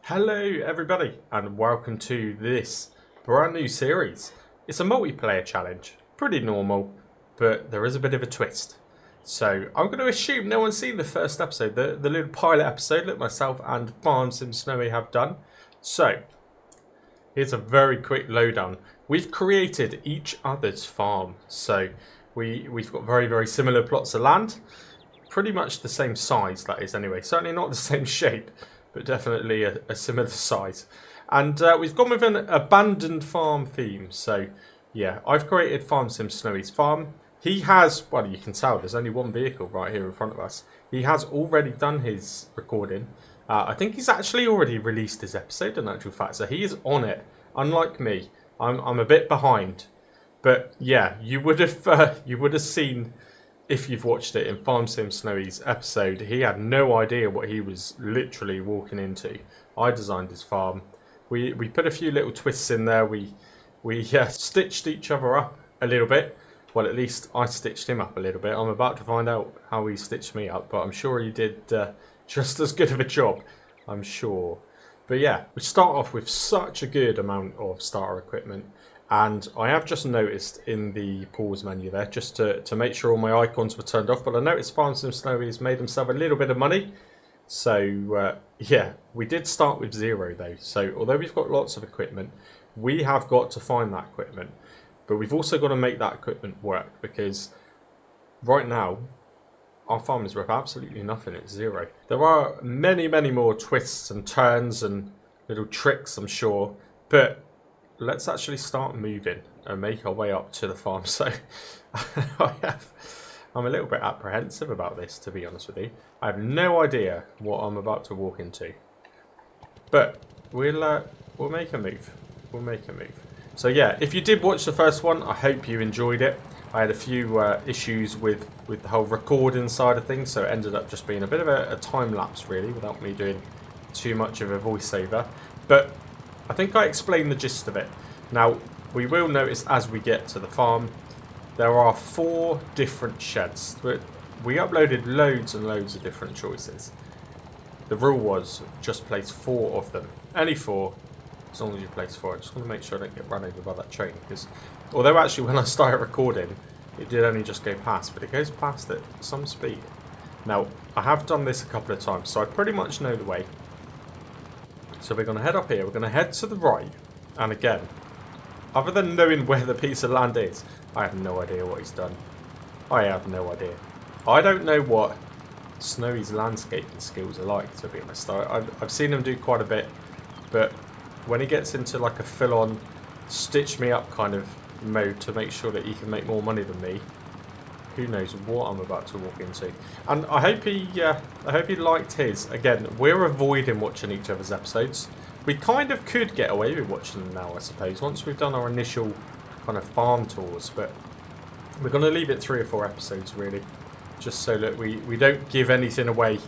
Hello everybody and welcome to this brand new series. It's a multiplayer challenge, pretty normal, but there is a bit of a twist. So I'm going to assume no one's seen the first episode, the little pilot episode that myself and VS Snowy have done. So here's a very quick lowdown. We've created each other's farm, so we've got very similar plots of land, pretty much the same size that is anyway, certainly not the same shape, but definitely a similar size. And we've gone with an abandoned farm theme. So yeah, I've created VS Snowy's farm. He has, well, you can tell there's only one vehicle right here in front of us. He has already done his recording. I think he's actually already released his episode in actual fact, so he is on it. Unlike me, I'm a bit behind. But yeah, you would have seen, if you've watched it, in VS Snowy's episode, he had no idea what he was literally walking into. I designed his farm. We put a few little twists in there. We stitched each other up a little bit. Well, at least I stitched him up a little bit. I'm about to find out how he stitched me up, but I'm sure he did just as good of a job, I'm sure. But yeah, we start off with such a good amount of starter equipment. And I have just noticed in the pause menu there, just to make sure all my icons were turned off, but I noticed VS Snowy has made himself a little bit of money. So yeah, we did start with 0 though. So although we've got lots of equipment, we have got to find that equipment. But we've also got to make that equipment work, because right now our farm is worth absolutely nothing. It's 0. There are many more twists and turns and little tricks, I'm sure, but let's actually start moving and make our way up to the farm. So I'm a little bit apprehensive about this, to be honest with you. I have no idea what I'm about to walk into, but we'll make a move. We'll make a move. So yeah, if you did watch the first one, I hope you enjoyed it. I had a few issues with the whole recording side of things, so it ended up just being a bit of a time lapse really, without me doing too much of a voiceover. But I think I explained the gist of it. Now, we will notice as we get to the farm, there are 4 different sheds. We uploaded loads and loads of different choices. The rule was just place 4 of them. Any 4, as long as you place 4. I just want to make sure I don't get run over by that train, because although actually when I started recording, it did only just go past, but it goes past at some speed. Now, I have done this a couple of times, so I pretty much know the way. So we're going to head up here, we're going to head to the right, and again, other than knowing where the piece of land is, I have no idea what he's done. I have no idea. I don't know what Snowy's landscaping skills are like, to be honest. I've seen him do quite a bit, but when he gets into like a full-on stitch me up kind of mode to make sure that he can make more money than me, who knows what I'm about to walk into. And I hope he liked his. Again, we're avoiding watching each other's episodes. We kind of could get away with watching them now, I suppose, once we've done our initial kind of farm tours, but we're going to leave it 3 or 4 episodes really, just so that we don't give anything away.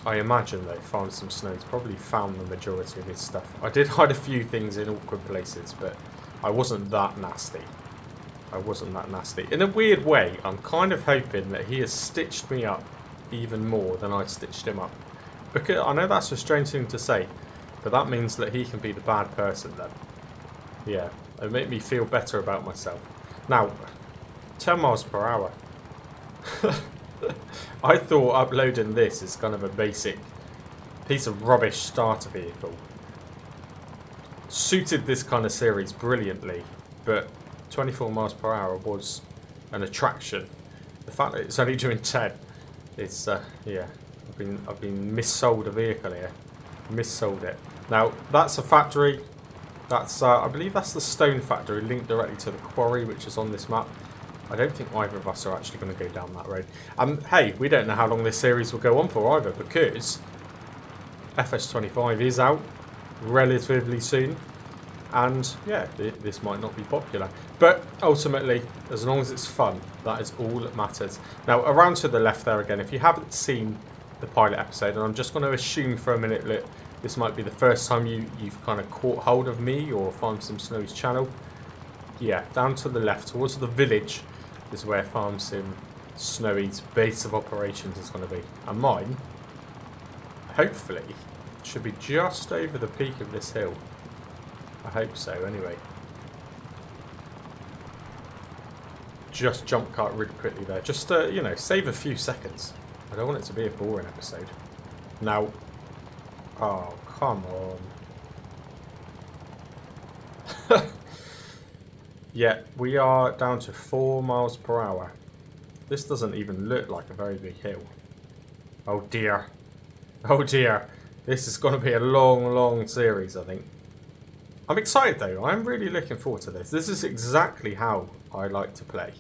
I imagine though VS Snowy's probably found the majority of his stuff. I did hide a few things in awkward places, but I wasn't that nasty. I wasn't that nasty. In a weird way, I'm kind of hoping that he has stitched me up even more than I stitched him up. Because I know that's a strange thing to say, but that means that he can be the bad person then. Yeah, it'll make me feel better about myself. Now, 10 miles per hour. I thought uploading this is kind of a basic piece of rubbish starter vehicle suited this kind of series brilliantly, but 24 miles per hour was an attraction. The fact that it's only doing 10, it's yeah, I've been missold a vehicle here, missold it. Now that's a factory. That's I believe that's the stone factory linked directly to the quarry, which is on this map. I don't think either of us are actually going to go down that road. Hey, we don't know how long this series will go on for either, because FS25 is out relatively soon. And yeah, this might not be popular, but ultimately, as long as it's fun, that is all that matters. Now, around to the left there again, if you haven't seen the pilot episode, and I'm just going to assume for a minute that this might be the first time you've kind of caught hold of me or VS Snowy's channel. Yeah, down to the left, towards the village, is where VS Snowy's base of operations is going to be. And mine, hopefully, Should be just over the peak of this hill. I hope so, anyway. Just jump cart really quickly there. Just, you know, save a few seconds. I don't want it to be a boring episode. Now... Oh, come on. Yeah, we are down to 4 miles per hour. This doesn't even look like a very big hill. Oh dear. Oh dear. This is going to be a long, long series, I think. I'm excited though. I'm really looking forward to this. This is exactly how I like to play.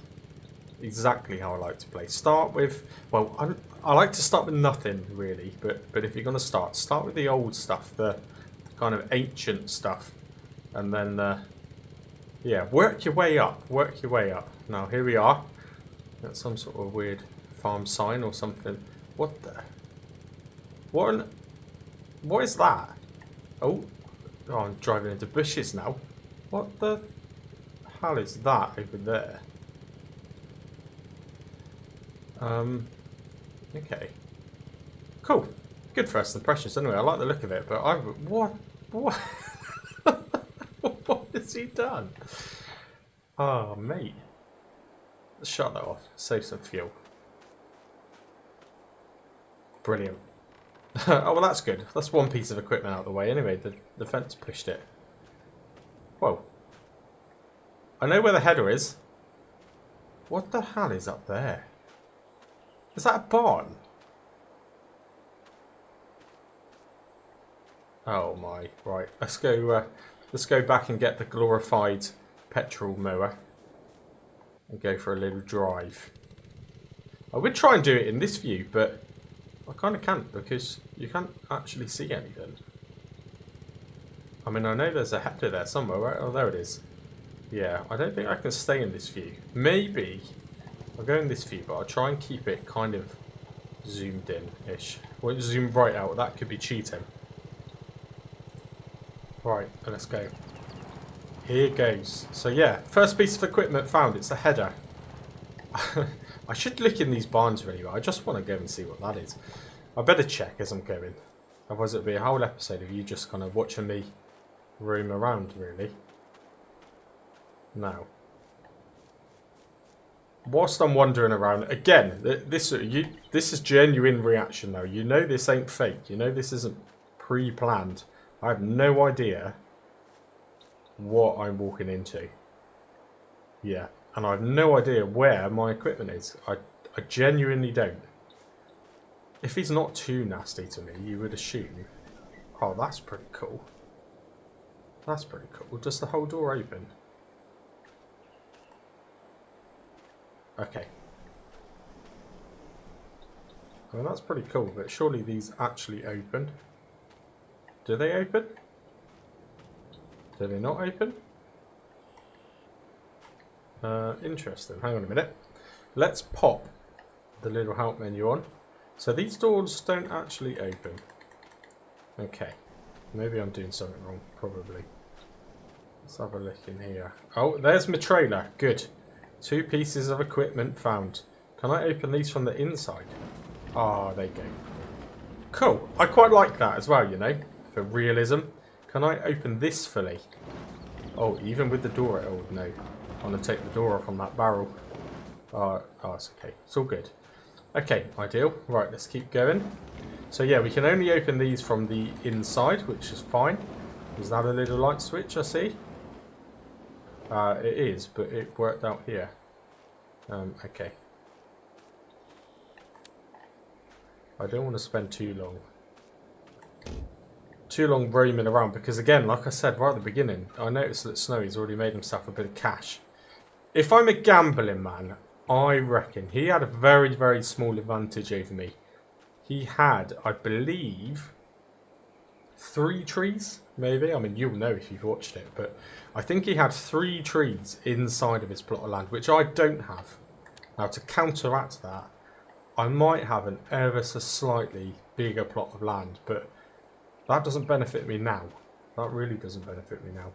Exactly how I like to play. Start with... Well, I like to start with nothing, really. But if you're going to start with the old stuff. The kind of ancient stuff. And then... yeah, work your way up. Work your way up. Now, here we are. That's some sort of weird farm sign or something. What the... What is that? Oh, I'm driving into bushes now. What the hell is that over there? Okay. Cool. Good first impressions anyway. I like the look of it, but what what has he done? Oh, mate. Let's shut that off. Save some fuel. Brilliant. Oh, well, that's good. That's one piece of equipment out of the way. Anyway, the fence pushed it. Whoa. I know where the header is. What the hell is up there? Is that a barn? Oh my. Right. Let's go back and get the glorified petrol mower. And go for a little drive. I would try and do it in this view, but... I kind of can't because you can't actually see anything. I mean, I know there's a header there somewhere, right? Oh, there it is. Yeah, I don't think I can stay in this view. Maybe I'll go in this view, but I'll try and keep it kind of zoomed in-ish. Won't zoom right out. That could be cheating. Right, let's go. Here goes. So yeah, first piece of equipment found. It's a header. I should look in these barns really well. I just want to go and see what that is. I better check as I'm going. Otherwise it'll be a whole episode of you just kind of watching me roam around, really. Now. Whilst I'm wandering around, again, this is genuine reaction though. You know this ain't fake. You know this isn't pre-planned. I have no idea what I'm walking into. Yeah. And I have no idea where my equipment is. I genuinely don't. If he's not too nasty to me, you would assume... Oh, that's pretty cool. That's pretty cool. Does the whole door open? Okay. Well, that's pretty cool, but surely these actually open. Do they open? Do they not open? Interesting. Hang on a minute. Let's pop the little help menu on. So these doors don't actually open. Okay. Maybe I'm doing something wrong. Probably. Let's have a look in here. Oh, there's my trailer. Good. 2 pieces of equipment found. Can I open these from the inside? Ah, there you go. Cool. I quite like that as well, you know, for realism. Can I open this fully? Oh, even with the door. Oh, no. I'm going to take the door off on that barrel. Oh, it's okay. It's all good. Okay, ideal. Right, let's keep going. So yeah, we can only open these from the inside, which is fine. Is that a little light switch I see? It is, but it worked out here. Okay. I don't want to spend too long roaming around because again, like I said right at the beginning, I noticed that Snowy's already made himself a bit of cash. If I'm a gambling man, I reckon he had a very, very small advantage over me. He had, I believe, 3 trees, maybe. I mean, you'll know if you've watched it, but I think he had 3 trees inside of his plot of land, which I don't have. Now, to counteract that, I might have an ever so slightly bigger plot of land, but that doesn't benefit me now. That really doesn't benefit me now.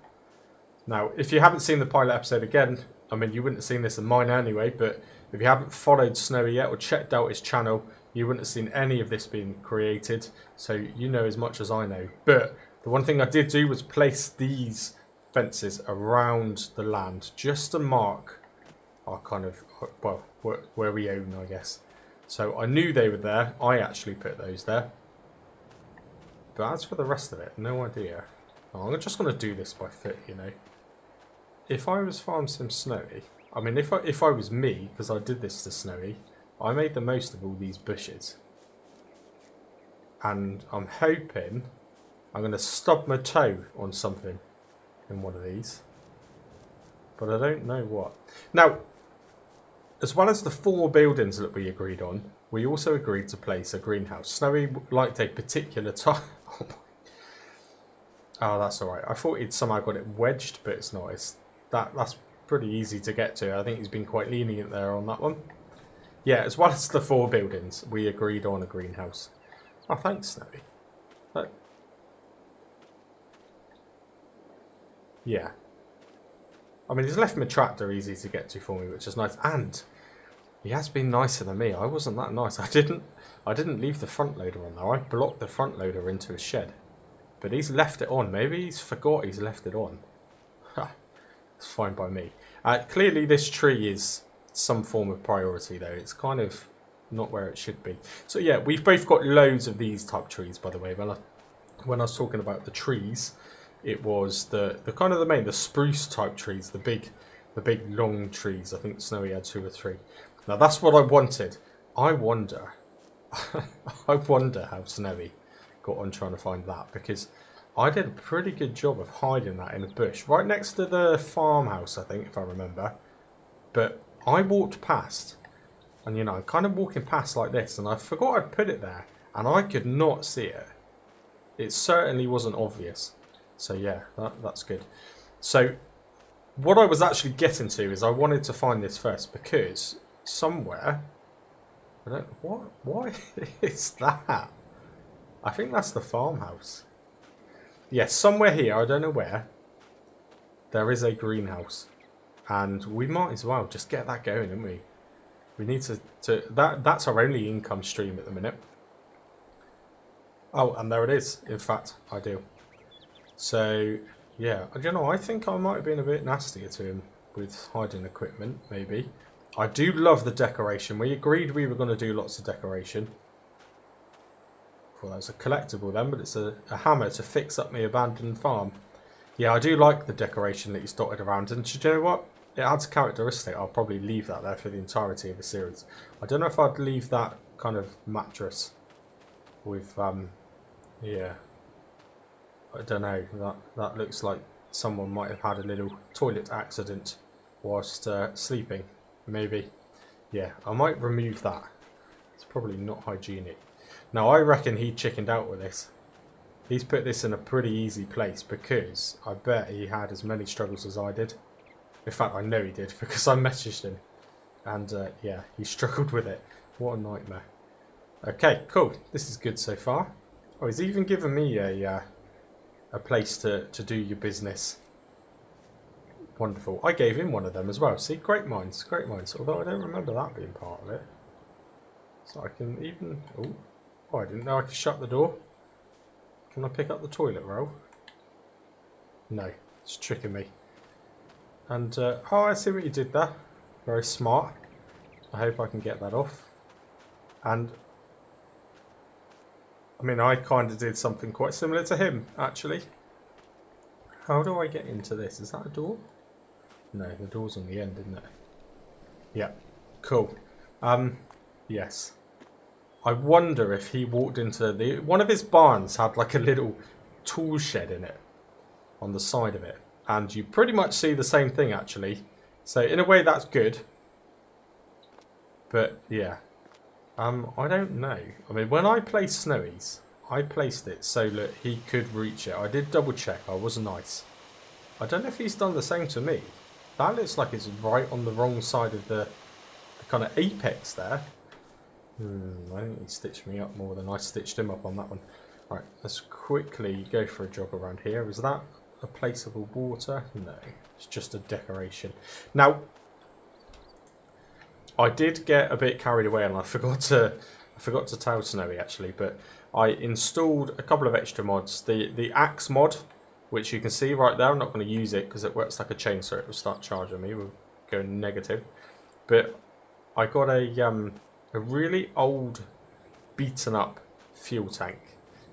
Now, if you haven't seen the pilot episode again, I mean, you wouldn't have seen this in mine anyway, but if you haven't followed Snowy yet or checked out his channel, you wouldn't have seen any of this being created. So you know as much as I know. But the one thing I did do was place these fences around the land just to mark our kind of, well, where we own, I guess. So I knew they were there. I actually put those there. But as for the rest of it, no idea. Oh, I'm just going to do this by foot, you know. If I was Farm Sim Snowy, I mean, if I was me, because I did this to Snowy, I made the most of all these bushes. And I'm hoping I'm going to stub my toe on something in one of these. But I don't know what. Now, as well as the 4 buildings that we agreed on, we also agreed to place a greenhouse. Snowy liked a particular type. Oh, that's alright. I thought he'd somehow got it wedged, but it's not. That's pretty easy to get to. I think he's been quite lenient there on that one. Yeah, as well as the 4 buildings, we agreed on a greenhouse. Oh, thanks, Snowy. Yeah. I mean, he's left my tractor easy to get to for me, which is nice. And he has been nicer than me. I wasn't that nice. I didn't leave the front loader on there. I blocked the front loader into his shed. But he's left it on. Maybe he's forgot he's left it on. It's fine by me. Clearly this tree is some form of priority though. It's kind of not where it should be. So yeah, we've both got loads of these type trees, by the way. When I was talking about the trees, it was the kind of the spruce type trees, the big long trees. I think Snowy had 2 or 3. Now that's what I wanted. I wonder how Snowy got on trying to find that, because I did a pretty good job of hiding that in a bush right next to the farmhouse, I think, if I remember. But I walked past, and you know, I'm kind of walking past like this, and I forgot I'd put it there, and I could not see it. It certainly wasn't obvious. So yeah, that's good. So what I was actually getting to is I wanted to find this first, because somewhere, I don't, why is that? I think that's the farmhouse. Yes, somewhere here, I don't know where, there is a greenhouse. And we might as well just get that going, don't we? We need that's our only income stream at the minute. Oh, and there it is. In fact, I do. So, yeah, you know, I think I might have been a bit nastier to him with hiding equipment, maybe. I do love the decoration. We agreed we were going to do lots of decoration. Well, that's a collectible then, but it's a hammer to fix up my abandoned farm. Yeah, I do like the decoration that he's dotted around. And do you know what? It adds characteristic. I'll probably leave that there for the entirety of the series. I don't know if I'd leave that kind of mattress with, yeah. I don't know. That looks like someone might have had a little toilet accident whilst sleeping. Maybe. Yeah, I might remove that. It's probably not hygienic. Now, I reckon he chickened out with this. He's put this in a pretty easy place because I bet he had as many struggles as I did. In fact, I know he did because I messaged him. And, yeah, he struggled with it. What a nightmare. Okay, cool. This is good so far. Oh, he's even given me a place to do your business. Wonderful. I gave him one of them as well. See, great minds, great minds. Although I don't remember that being part of it. So I can even... Oh, I didn't know I could shut the door. Can I pick up the toilet roll? No, it's tricking me. And, oh, I see what you did there. Very smart. I hope I can get that off. And, I mean, I kind of did something quite similar to him, actually. How do I get into this? Is that a door? No, the door's on the end, isn't it? Yeah, cool. Yes. I wonder if he walked into the... One of his barns had like a little tool shed in it. On the side of it. And you pretty much see the same thing, actually. So, in a way, that's good. But, yeah. I don't know. I mean, when I placed Snowy's, I placed it so that he could reach it. I did double check. I was nice. I don't know if he's done the same to me. That looks like it's right on the wrong side of the kind of apex there. I think he stitched me up more than I stitched him up on that one. Right, let's quickly go for a jog around here. Is that a placeable water? No, it's just a decoration. Now, I did get a bit carried away and I forgot forgot to tell Snowy actually, but I installed a couple of extra mods. The axe mod, which you can see right there, I'm not going to use it because it works like a chainsaw. It will start charging me. We'll go negative. But I got a really old, beaten up fuel tank,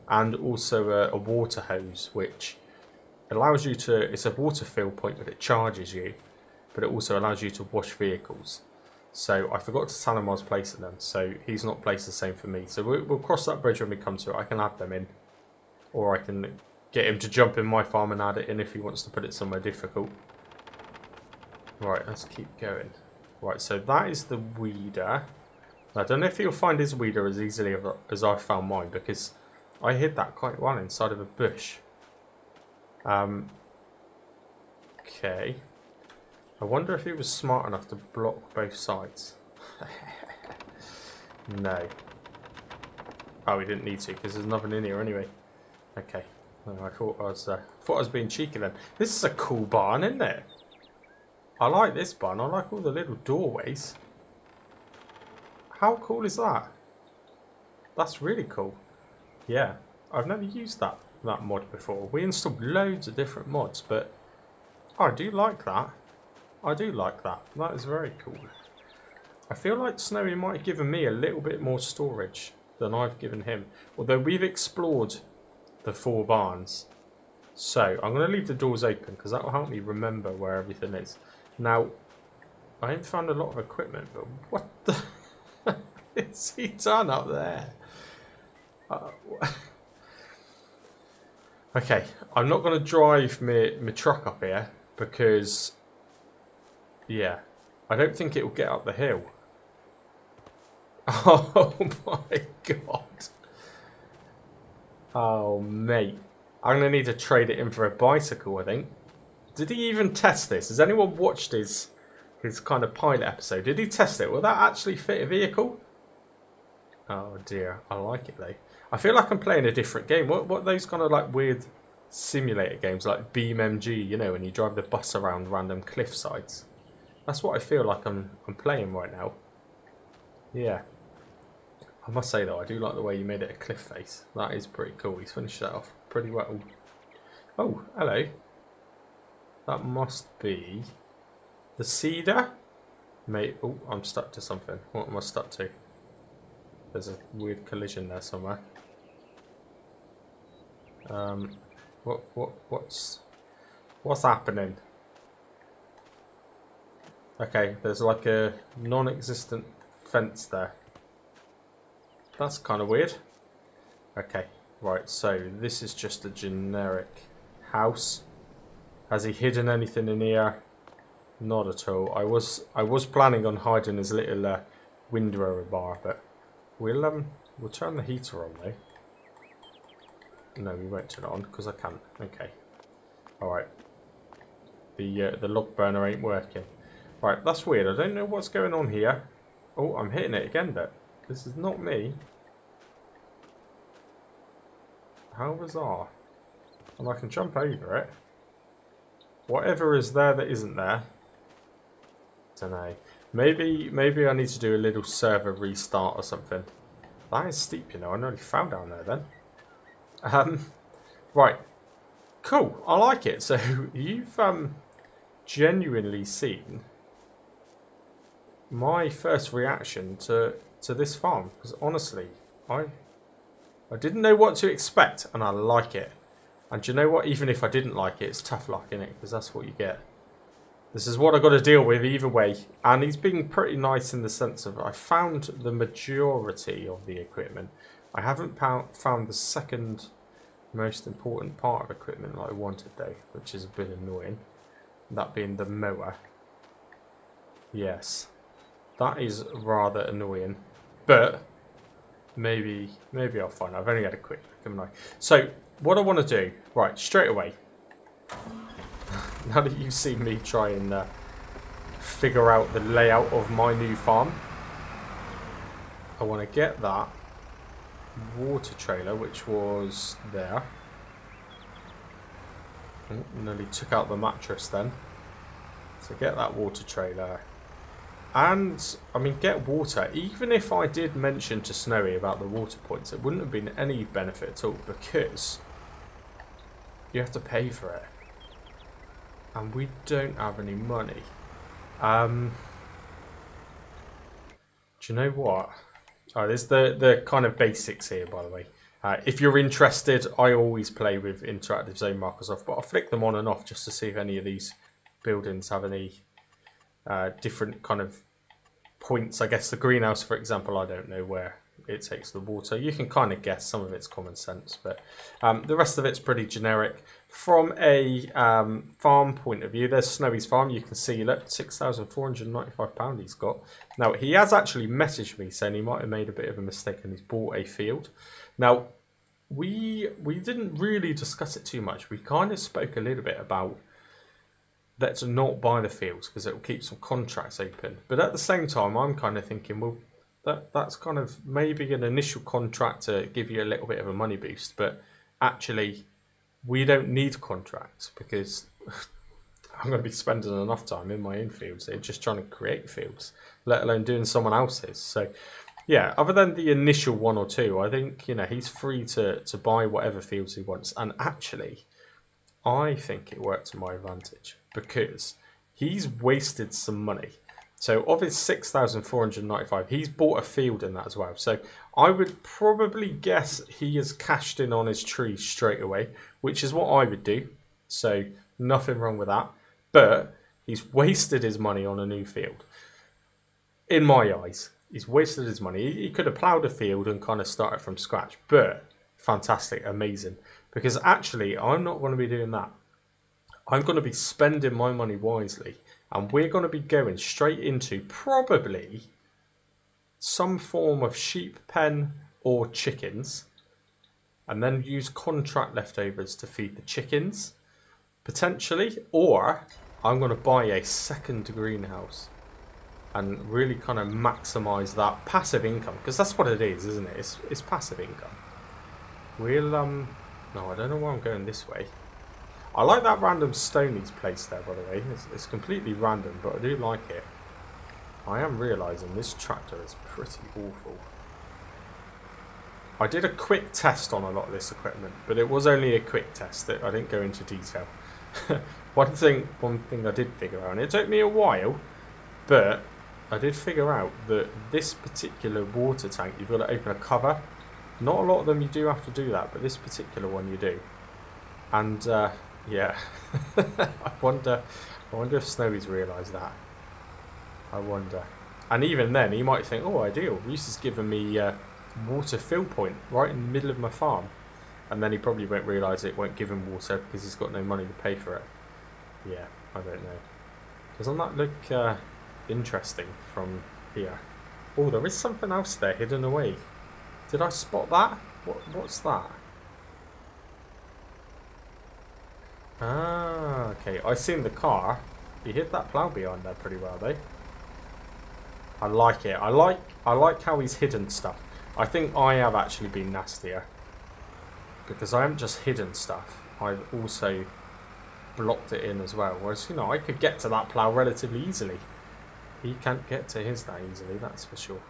and also a water hose, which allows you to, it's a water fill point, but it charges you, but it also allows you to wash vehicles. So I forgot to tell him I was placing them, so he's not placed the same for me. So we'll cross that bridge when we come to it. I can add them in, or I can get him to jump in my farm and add it in if he wants to put it somewhere difficult. Right, let's keep going. Right, so that is the weeder. I don't know if he'll find his weeder as easily as I found mine, because I hid that quite well inside of a bush. Okay. I wonder if he was smart enough to block both sides. No. Oh, he didn't need to, because there's nothing in here anyway. Okay. I thought I was being cheeky then. This is a cool barn, isn't it? I like this barn. I like all the little doorways. How cool is that? That's really cool. Yeah, I've never used that mod before. We installed loads of different mods, but I do like that. I do like that. That is very cool. I feel like Snowy might have given me a little bit more storage than I've given him. Although we've explored the 4 barns. So I'm going to leave the doors open because that will help me remember where everything is. Now, I haven't found a lot of equipment, but what the is he done up there? Okay, I'm not going to drive my truck up here because, yeah, I don't think it will get up the hill. Oh my god. Oh, mate. I'm going to need to trade it in for a bicycle, I think. Did he even test this? Has anyone watched his kind of pilot episode? Did he test it? Will that actually fit a vehicle? Oh dear, I like it though. I feel like I'm playing a different game. What are those kind of like weird simulator games like BeamMG, you know, when you drive the bus around random cliff sides? That's what I feel like I'm playing right now. Yeah. I must say though, I do like the way you made it a cliff face. That is pretty cool. He's finished that off pretty well. Oh, hello. That must be the cedar. Mate, oh, I'm stuck to something. What am I stuck to? There's a weird collision there somewhere. What's happening? Okay, there's like a non-existent fence there. That's kind of weird. Okay, right, so this is just a generic house. Has he hidden anything in here? Not at all. I was planning on hiding his little window bar, but we'll turn the heater on though. No, we won't turn it on because I can't. Okay. Alright. The log burner ain't working. Right, that's weird. I don't know what's going on here. Oh, I'm hitting it again, but this is not me. How bizarre. And I can jump over it. Whatever is there that isn't there. Don't know. Maybe I need to do a little server restart or something. That is steep, you know. I nearly fell down there then. Right. Cool. I like it. So you've genuinely seen my first reaction to this farm, because honestly, I didn't know what to expect, and I like it. And do you know what? Even if I didn't like it, it's tough luck, innit? Because that's what you get. This is what I got to deal with either way. And he's been pretty nice in the sense of I found the majority of the equipment. I haven't found the second most important part of equipment that I wanted though, which is a bit annoying. That being the mower. Yes. That is rather annoying. But maybe I'll find out. I've only had a quick look, haven't I? So what I want to do, right, straight away. Now that you've seen me try and figure out the layout of my new farm, I want to get that water trailer, which was there. Oh, nearly took out the mattress then. So get that water trailer And, I mean, get water. Even if I did mention to Snowy about the water points, it wouldn't have been any benefit at all because you have to pay for it. And we don't have any money. Do you know what? Oh, there's the kind of basics here, by the way. If you're interested, I always play with interactive zone markers off, but I'll flick them on and off just to see if any of these buildings have any different kind of points. I guess the greenhouse, for example, I don't know where it takes the water. You can kind of guess, some of it's common sense, but the rest of it's pretty generic. From a farm point of view, there's Snowy's farm. You can see, look, £6,495 he's got. Now, he has actually messaged me saying he might have made a bit of a mistake and he's bought a field. Now, we didn't really discuss it too much. We kind of spoke a little bit about let's not buy the fields because it will keep some contracts open. But at the same time, I'm kind of thinking, well, that's kind of maybe an initial contract to give you a little bit of a money boost. But actually, we don't need contracts because I'm going to be spending enough time in my own fields here just trying to create fields, let alone doing someone else's. So, yeah, other than the initial one or two, I think, you know, he's free to buy whatever fields he wants. And actually, I think it worked to my advantage because he's wasted some money. So of his 6,495, he's bought a field in that as well. So I would probably guess he has cashed in on his tree straight away, which is what I would do. So nothing wrong with that. But he's wasted his money on a new field. In my eyes, he's wasted his money. He could have ploughed a field and kind of started from scratch. But fantastic, amazing. Because actually, I'm not going to be doing that. I'm going to be spending my money wisely. And we're going to be going straight into probably some form of sheep pen or chickens. And then use contract leftovers to feed the chickens. Potentially. Or I'm going to buy a second greenhouse. And really kind of maximise that passive income. Because that's what it is, isn't it? It's passive income. We'll, no, I don't know why I'm going this way. I like that random stone he's placed there, by the way. It's completely random, but I do like it. I am realising this tractor is pretty awful. I did a quick test on a lot of this equipment, but it was only a quick test. I didn't go into detail. One thing I did figure out, and it took me a while, but I did figure out that this particular water tank, you've got to open a cover. Not a lot of them you do have to do that, but this particular one you do. And yeah, I wonder if Snowy's realised that. I wonder. And even then, he might think, oh, ideal. Reese has given me water fill point right in the middle of my farm. And then he probably won't realise it won't give him water because he's got no money to pay for it. Yeah, I don't know. Doesn't that look interesting from here? Oh, there is something else there hidden away. Did I spot that? What's that? Ah, okay. I seen the car. He hid that plough behind there pretty well, though. I like it. I like how he's hidden stuff. I think I have actually been nastier because I haven't just hidden stuff. I've also blocked it in as well. Whereas, you know, I could get to that plough relatively easily. He can't get to his that easily, that's for sure.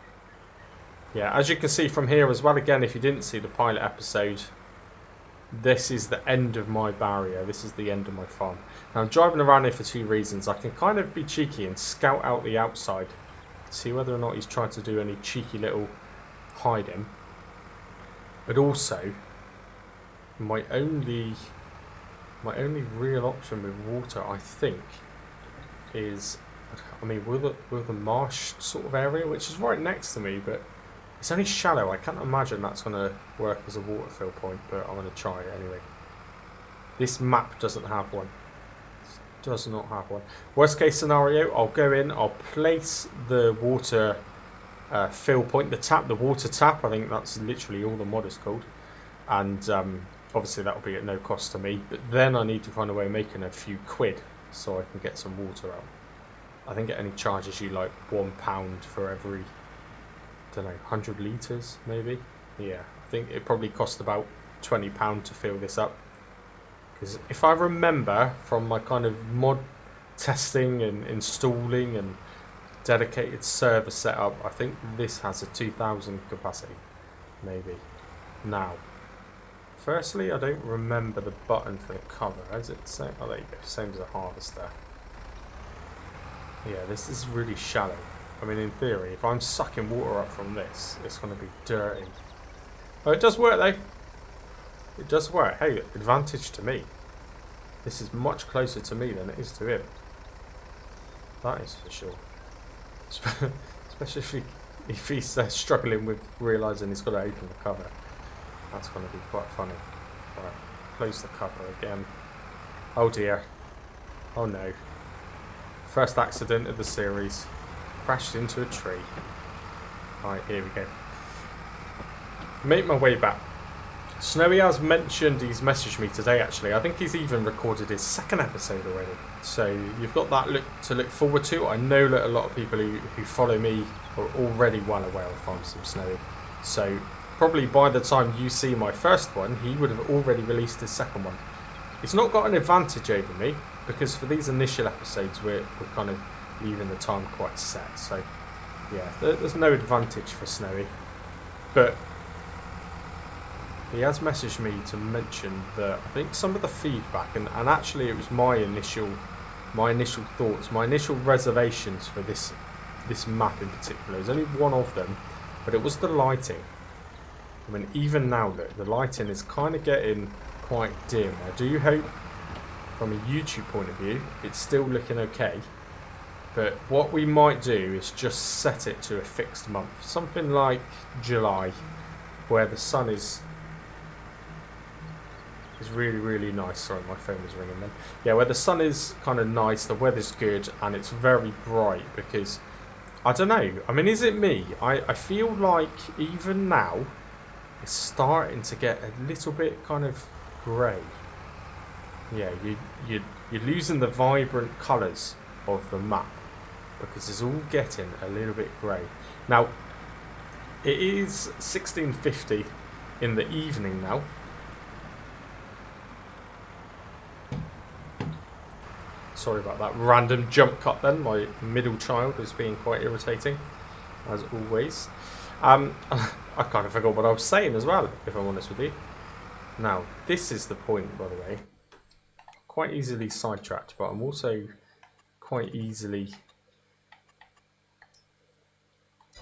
Yeah, as you can see from here as well, again, if you didn't see the pilot episode, this is the end of my barrier. This is the end of my farm. Now, I'm driving around here for two reasons. I can kind of be cheeky and scout out the outside. See whether or not he's trying to do any cheeky little hiding. But also, my only real option with water, I think, is, I mean, with the marsh sort of area, which is right next to me, but it's only shallow. I can't imagine that's going to work as a water fill point, but I'm going to try it anyway. This map doesn't have one. It does not have one. Worst case scenario, I'll go in, I'll place the water fill point, the water tap. I think that's literally all the mod is called. And obviously that will be at no cost to me. But then I need to find a way of making a few quid so I can get some water out. I think it only charges you like £1 for every, I don't know, 100 litres maybe. Yeah, I think it probably cost about £20 to fill this up. Because if I remember from my kind of mod testing and installing and dedicated server setup. I think this has a 2,000 capacity, maybe. Now, firstly, I don't remember the button for the cover. As it say? Oh, there you go. Same as a harvester. Yeah, this is really shallow. I mean, in theory, if I'm sucking water up from this, it's going to be dirty. Oh, it does work though. It does work. Hey, advantage to me. This is much closer to me than it is to him. That is for sure. Especially if he's struggling with realising he's got to open the cover. That's going to be quite funny. Right, close the cover again. Oh dear. Oh no. First accident of the series. Crashed into a tree. Right, here we go. Make my way back. Snowy has mentioned, he's messaged me today actually. I think he's even recorded his second episode already. So you've got that to look forward to. I know that a lot of people who follow me are already well aware of Farms of Snowy. So probably by the time you see my first one, he would have already released his second one. He's not got an advantage over me because for these initial episodes we're kind of leaving the time quite set. So yeah, there's no advantage for Snowy. But he has messaged me to mention that I think some of the feedback, and actually it was my initial thoughts, my initial reservations for this map in particular. There's only one of them, but it was the lighting. I mean, even now look, the lighting is kind of getting quite dim. I do hope from a YouTube point of view it's still looking okay, but what we might do is just set it to a fixed month, something like July, where the sun is really, really nice. Sorry, my phone was ringing then. Yeah, where the sun is kind of nice, the weather's good, and it's very bright because, I don't know, I mean, is it me? I feel like even now, it's starting to get a little bit kind of grey. Yeah, you're losing the vibrant colours of the map because it's all getting a little bit grey. Now, it is 16:50 in the evening now. Sorry about that random jump cut then. My middle child is being quite irritating, as always. I kind of forgot what I was saying as well, if I'm honest with you. Now, this is the point, by the way. Quite easily sidetracked, but I'm also quite easily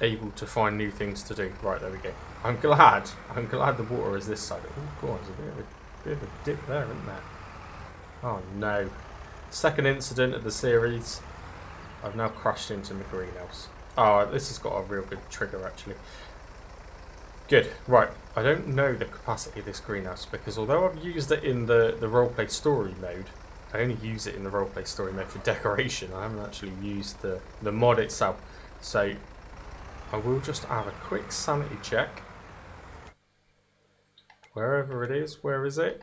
able to find new things to do. Right, there we go. I'm glad the water is this side. Oh god, there's a bit of a dip there, isn't there? Oh no. Second incident of the series. I've now crashed into my greenhouse. Oh, this has got a real good trigger actually. Good. Right. I don't know the capacity of this greenhouse because although I've used it in the roleplay story mode, I only use it in the roleplay story mode for decoration. I haven't actually used the mod itself. So I will just have a quick sanity check. Wherever it is, where is it?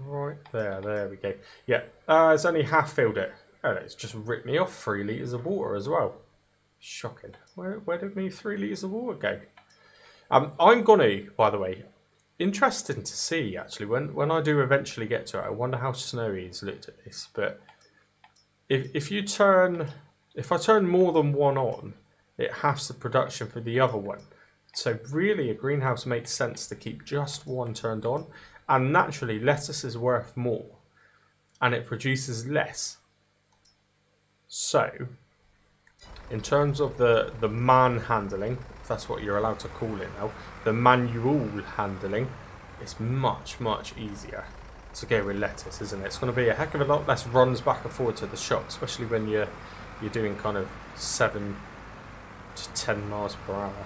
Right there we go. Yeah, it's only half filled it. Oh, it's just ripped me off 3 litres of water as well. Shocking. Where did me 3 litres of water go? I'm gonna, by the way, interesting to see actually when I do eventually get to it. I wonder how Snowy's looked at this. But if I turn more than one on, it halves the production for the other one. So really, a greenhouse makes sense to keep just one turned on. And naturally, lettuce is worth more, and it produces less. So, in terms of the man handling, if that's what you're allowed to call it now, the manual handling, it's much easier to go with lettuce, isn't it? It's going to be a heck of a lot less runs back and forward to the shop, especially when you're doing kind of 7 to 10 miles per hour.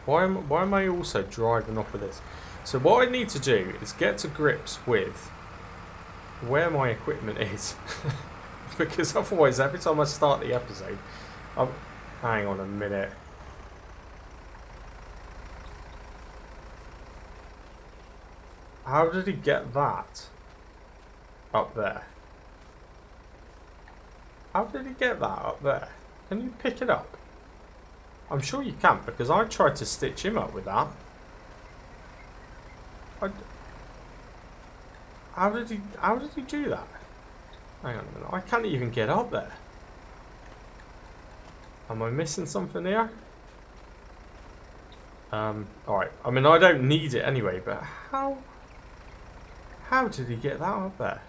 Why am I also driving off of this? So what I need to do is get to grips with where my equipment is. Because otherwise, every time I start the episode, hang on a minute. How did he get that up there? How did he get that up there? Can you pick it up? I'm sure you can, because I tried to stitch him up with that. How did he do that? Hang on a minute. I can't even get up there. Am I missing something here? Alright. I mean, I don't need it anyway, but how did he get that up there?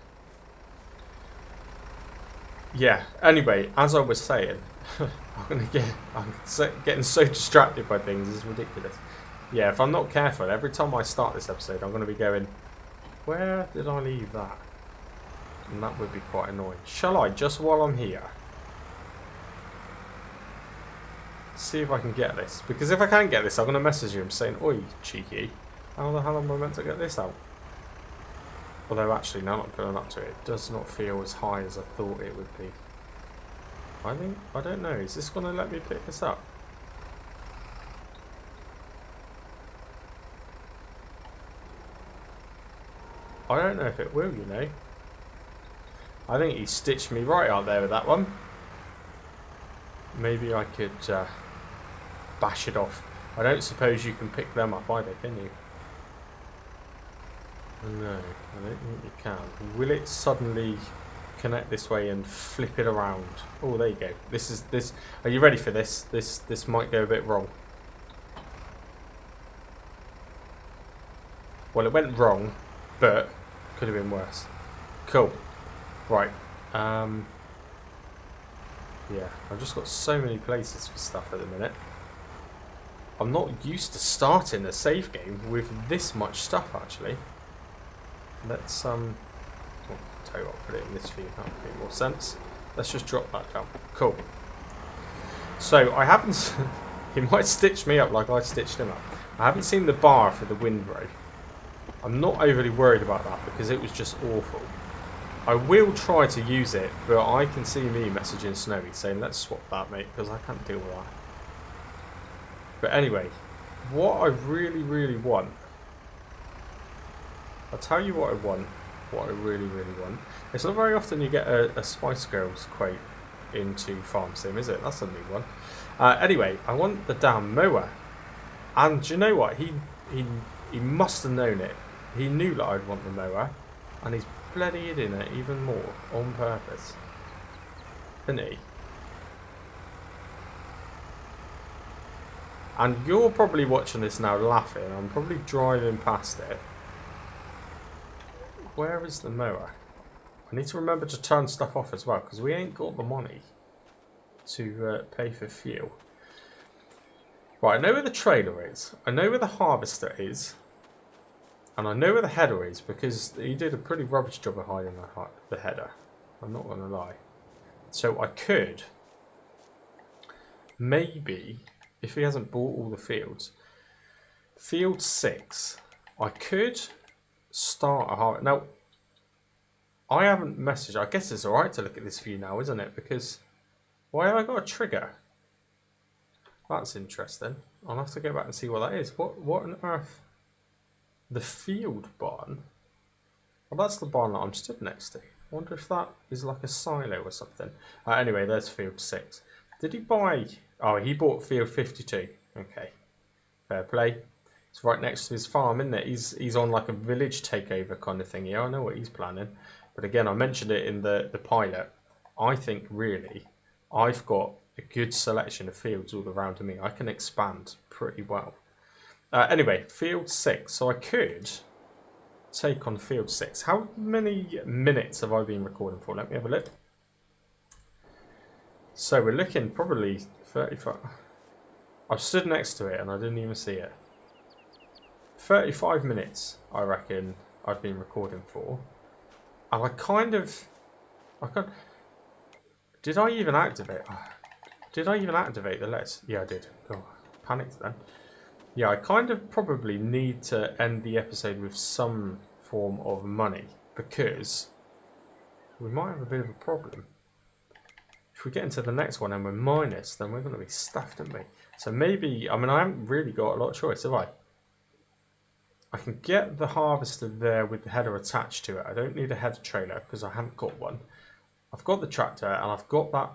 Yeah, anyway, as I was saying, I'm getting so distracted by things, it's ridiculous. Yeah, if I'm not careful, every time I start this episode, I'm going to be going, where did I leave that? And that would be quite annoying. Shall I, just while I'm here, see if I can get this? Because if I can't get this, I'm going to message you and saying, oi, cheeky, how the hell am I meant to get this out? Although actually, now I'm going up to it, it does not feel as high as I thought it would be. I don't know, is this going to let me pick this up? I don't know if it will, you know. I think he stitched me right out there with that one. Maybe I could bash it off. I don't suppose you can pick them up either, can you? No, I don't think you can. Will it suddenly connect this way and flip it around? Oh, there you go. This. Are you ready for this? This might go a bit wrong. Well, it went wrong, but could have been worse. Cool. Right. Yeah, I've just got so many places for stuff at the minute. I'm not used to starting a save game with this much stuff, actually. Let's, tell you what, put it in this view, that would make more sense. Let's just drop that down. Cool. So, I haven't... he might stitch me up like I stitched him up. I haven't seen the bar for the windrow. I'm not overly worried about that because it was just awful. I will try to use it, but I can see me messaging Snowy saying, let's swap that, mate, because I can't deal with that. But anyway, what I really, really want... I'll tell you what I want, what I really, really want. It's not very often you get a Spice Girls quote into Farm Sim, is it? That's a new one. Anyway, I want the damn mower. And do you know what? He must have known it. He knew that I'd want the mower. And he's bloody hid in it even more, on purpose. Isn't he? And you're probably watching this now laughing. I'm probably driving past it. Where is the mower? I need to remember to turn stuff off as well, because we ain't got the money to pay for fuel. Right, I know where the trailer is. I know where the harvester is. And I know where the header is, because he did a pretty rubbish job of hiding the header. I'm not going to lie. So I could, maybe, if he hasn't bought all the fields, field 6, I could start a harvest. Now, I haven't messaged. I guess it's alright to look at this view now, isn't it? Because, why have I got a trigger? That's interesting. I'll have to go back and see what that is. What on earth? The field barn? Well, that's the barn that I'm stood next to. I wonder if that is like a silo or something. Anyway, there's field 6. Did he buy... Oh, he bought field 52. Okay. Fair play. It's right next to his farm, isn't it? He's on like a village takeover kind of thing. Yeah, I know what he's planning. But again, I mentioned it in the pilot. I think really, I've got a good selection of fields all around me. I can expand pretty well. Anyway, field 6. So I could take on field 6. How many minutes have I been recording for? Let me have a look. So we're looking probably 35. I've stood next to it and I didn't even see it. 35 minutes, I reckon, I've been recording for. And I can't... Did I even activate? Did I even activate the let's? Yeah, I did. Oh, panicked then. Yeah, I kind of probably need to end the episode with some form of money, because we might have a bit of a problem. If we get into the next one and we're minus, then we're going to be stuffed, aren't we? So maybe, I mean, I haven't really got a lot of choice, have I? I can get the harvester there with the header attached to it. I don't need a header trailer because I haven't got one. I've got the tractor and I've got that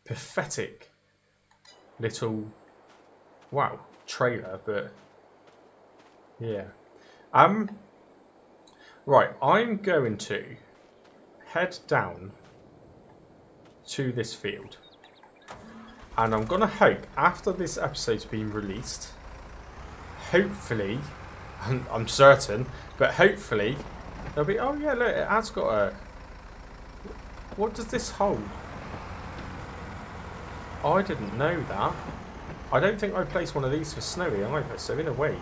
pathetic little, wow, trailer, but yeah. Right, I'm going to head down to this field. And I'm going to hope, after this episode's been released, hopefully, I'm certain, but hopefully, there'll be, oh yeah, look, it has got a, what does this hold? I didn't know that. I don't think I placed one of these for Snowy either, so in a way,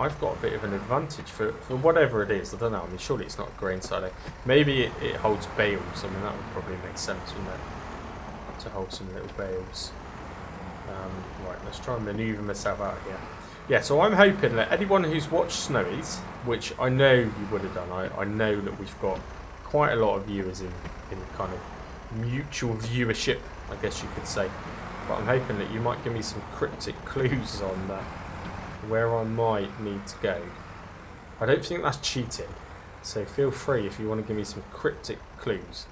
I've got a bit of an advantage for whatever it is. I don't know, I mean, surely it's not a grain silo. Maybe it holds bales. I mean, that would probably make sense, wouldn't it? To hold some little bales. Right, let's try and manoeuvre myself out of here. Yeah, so I'm hoping that anyone who's watched Snowy's, which I know you would have done, I know that we've got quite a lot of viewers in kind of mutual viewership, I guess you could say. But I'm hoping that you might give me some cryptic clues on where I might need to go. I don't think that's cheating, so feel free if you want to give me some cryptic clues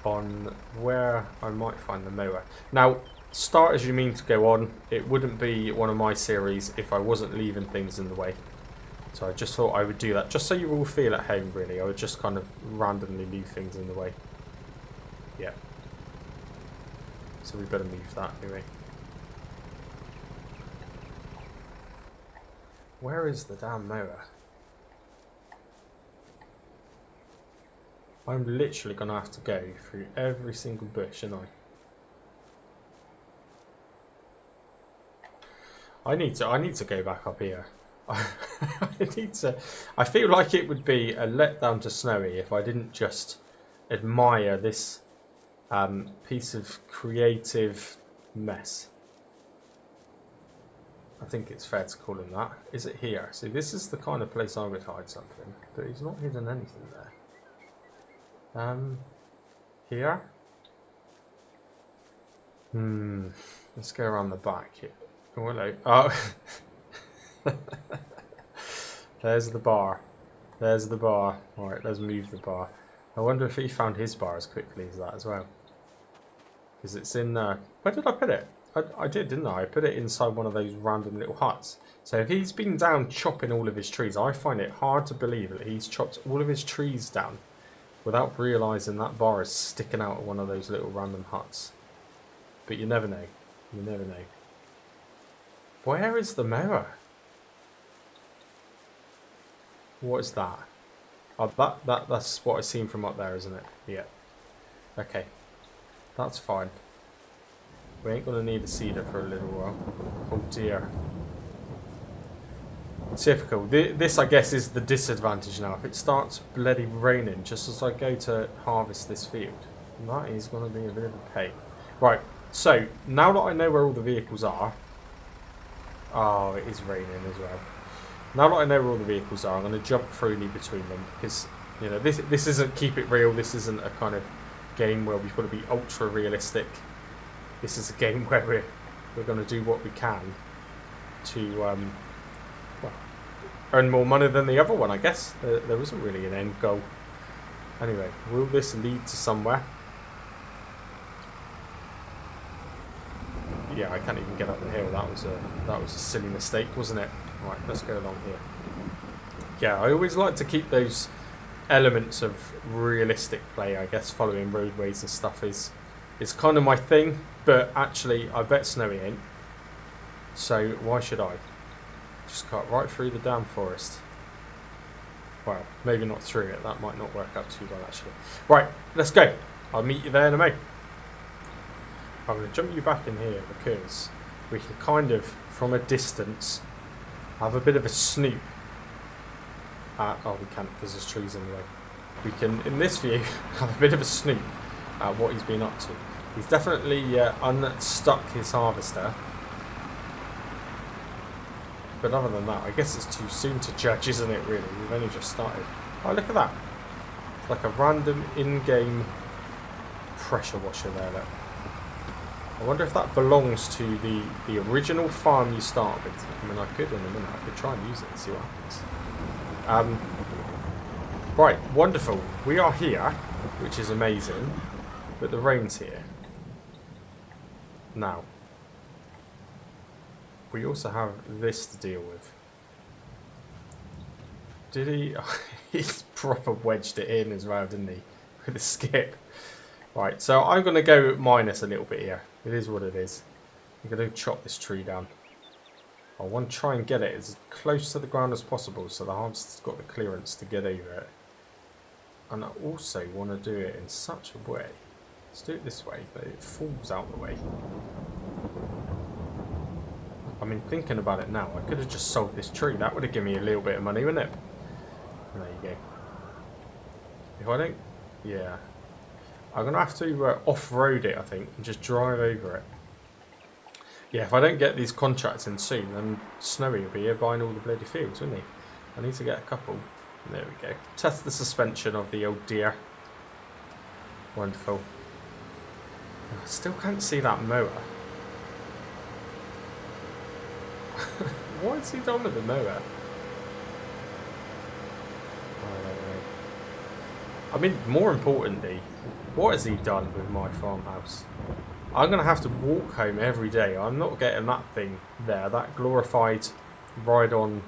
on where I might find the mower. Now, start as you mean to go on. It wouldn't be one of my series if I wasn't leaving things in the way. So I just thought I would do that, just so you all feel at home, really. I would just kind of randomly leave things in the way. Yeah. So we better move that anyway. Where is the damn mower? I'm literally going to have to go through every single bush, aren't I? I need to go back up here. I feel like it would be a letdown to Snowy if I didn't just admire this piece of creative mess. I think it's fair to call him that. Is it here? See, this is the kind of place I would hide something, but he's not hidden anything there. Here? Let's go around the back here. Oh, hello. Oh. There's the bar. There's the bar. Alright, let's move the bar. I wonder if he found his bar as quickly as that as well. Because it's in... where did I put it? I did, didn't I? I put it inside one of those random little huts. So if he's been down chopping all of his trees, I find it hard to believe that he's chopped all of his trees down without realising that bar is sticking out of one of those little random huts. But you never know. You never know. Where is the mower? What is that? Oh, that's what I seen from up there, isn't it? Yeah. Okay. That's fine. We ain't gonna need a seeder for a little while. Oh dear. Typical. This, I guess, is the disadvantage now. If it starts bloody raining just as I go to harvest this field, that is gonna be a bit of a pain. Right. So now that I know where all the vehicles are. Oh, it is raining as well. Now that I know where all the vehicles are, I'm going to jump freely between them because, you know, this isn't Keep It Real. This isn't a kind of game where we've got to be ultra realistic. This is a game where we're going to do what we can to well, earn more money than the other one, I guess. There isn't really an end goal. Anyway, will this lead to somewhere? Yeah, I can't even get up the hill. That was a silly mistake, wasn't it? Right, let's go along here. Yeah, I always like to keep those elements of realistic play, I guess. Following roadways and stuff is kind of my thing, but actually I bet Snowy ain't. So why should I? Just cut right through the damn forest. Well, maybe not through it. That might not work out too well, actually. Right, let's go. I'll meet you there in a moment. I'm going to jump you back in here because we can kind of, from a distance, have a bit of a snoop at... Oh, we can't because there's trees in the way. We can, in this view, have a bit of a snoop at what he's been up to. He's definitely unstuck his harvester. But other than that, I guess it's too soon to judge, isn't it, really? We've only just started. Oh, look at that. It's like a random in-game pressure washer there, look. I wonder if that belongs to the original farm you start with. I mean, I could in a minute. I could try and use it and see what happens. Right, wonderful. We are here, which is amazing. But the rain's here. Now, we also have this to deal with. Did he? He's proper wedged it in as well, didn't he? With a skip. Right, so I'm going to go minus a little bit here. It is what it is. I'm going to chop this tree down. I want to try and get it as close to the ground as possible so the harvester's got the clearance to get over it. And I also want to do it in such a way. Let's do it this way, but it falls out the way. I mean, thinking about it now, I could have just sold this tree. That would have given me a little bit of money, wouldn't it? There you go. If I don't... Yeah. I'm going to have to off-road it, I think, and just drive over it. Yeah, if I don't get these contracts in soon, then Snowy will be here buying all the bloody fields, wouldn't he? I need to get a couple. There we go. Test the suspension of the old deer. Wonderful. I still can't see that mower. What has he done with the mower? I mean, more importantly, what has he done with my farmhouse? I'm going to have to walk home every day. I'm not getting that thing there, that glorified ride-on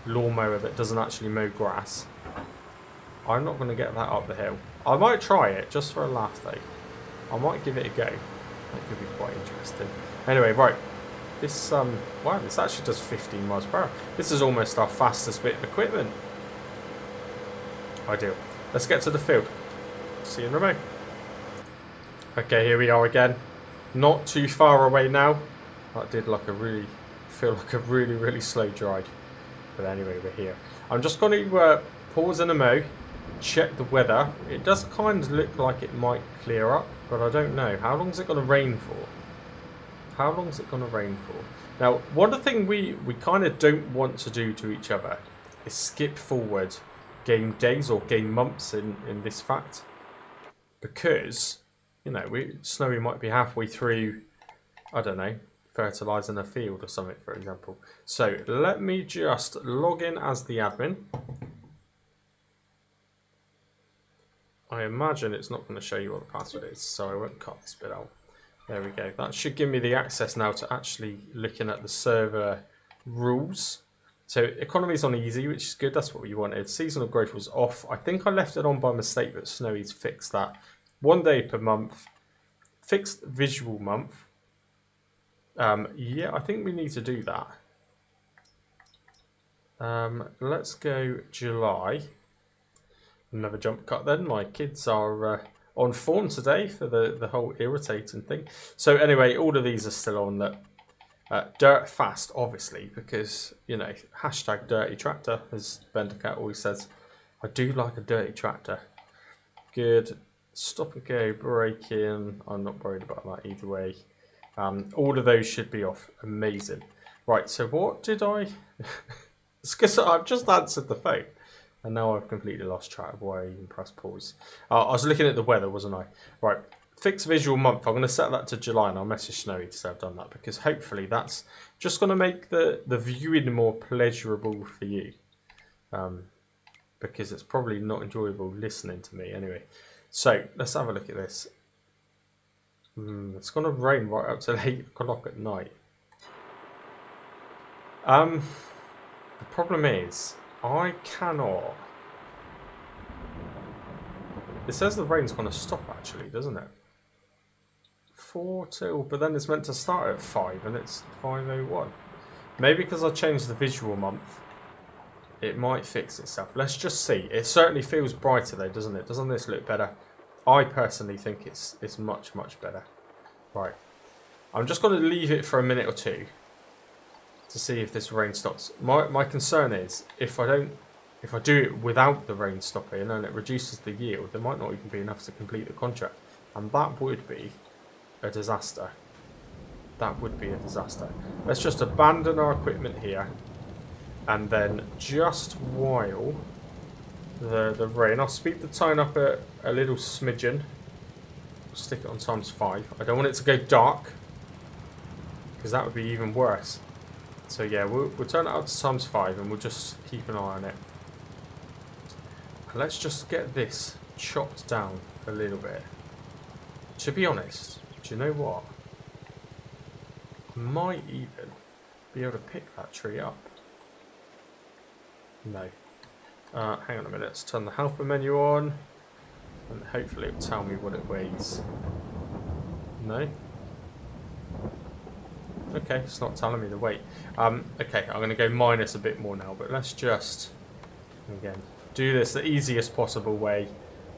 lawnmower that doesn't actually mow grass. I'm not going to get that up the hill. I might try it, just for a laugh though. I might give it a go. That could be quite interesting. Anyway, right. This, wow, this actually does 15 miles per hour. This is almost our fastest bit of equipment. Ideal. Let's get to the field. See you in a moment. Okay, here we are again. Not too far away now. That did like a really, feel like a really slow drive. But anyway, we're here. I'm just going to pause in a mo, check the weather. It does kind of look like it might clear up, but I don't know. How long is it going to rain for? How long is it going to rain for? Now, one of the things we kind of don't want to do to each other is skip forward game days or game months in this fact. Because, you know, Snowy might be halfway through, I don't know, fertilising a field or something, for example. So let me just log in as the admin. I imagine it's not going to show you what the password is, so I won't cut this bit out. There we go. That should give me the access now to actually looking at the server rules. So economy's on easy, which is good. That's what we wanted. Seasonal growth was off. I think I left it on by mistake, but Snowy's fixed that. 1 day per month. Fixed visual month. Yeah, I think we need to do that. Let's go July. Another jump cut then. My kids are on form today for the whole irritating thing. So anyway, all of these are still on that. Dirt fast, obviously, because, you know, hashtag dirty tractor, as Bendercat always says. I do like a dirty tractor. Good. Stop and go, braking. I'm not worried about that either way. All of those should be off. Amazing. Right, so what did I... It's because I've just answered the phone. And now I've completely lost track of why I even pressed pause. I was looking at the weather, wasn't I? Right. Fixed visual month. I'm going to set that to July, and I'll message Snowy to say I've done that, because hopefully that's just going to make the viewing more pleasurable for you. Because it's probably not enjoyable listening to me anyway. So let's have a look at this. It's going to rain right up to 8 o'clock at night. The problem is I cannot. It says the rain's going to stop actually, doesn't it? 4 till, but then it's meant to start at 5 and it's 5:01. Maybe because I changed the visual month, it might fix itself. Let's just see. It certainly feels brighter though, doesn't it? Doesn't this look better? I personally think it's much better. Right. I'm just going to leave it for a minute or two to see if this rain stops. My concern is if I do it without the rain stopping and it reduces the yield, there might not even be enough to complete the contract, and that would be a disaster. That would be a disaster. Let's just abandon our equipment here, and then just while the rain, I'll speed the time up a little smidgen. Stick it on ×5. I don't want it to go dark, because that would be even worse. So yeah, we'll turn it up to ×5 and we'll just keep an eye on it. And let's just get this chopped down a little bit. To be honest, do you know what? I might even be able to pick that tree up. No. Hang on a minute, let's turn the helper menu on. And hopefully it'll tell me what it weighs. No? Okay, it's not telling me the weight. Okay, I'm going to go minus a bit more now, but let's just, again, do this the easiest possible way.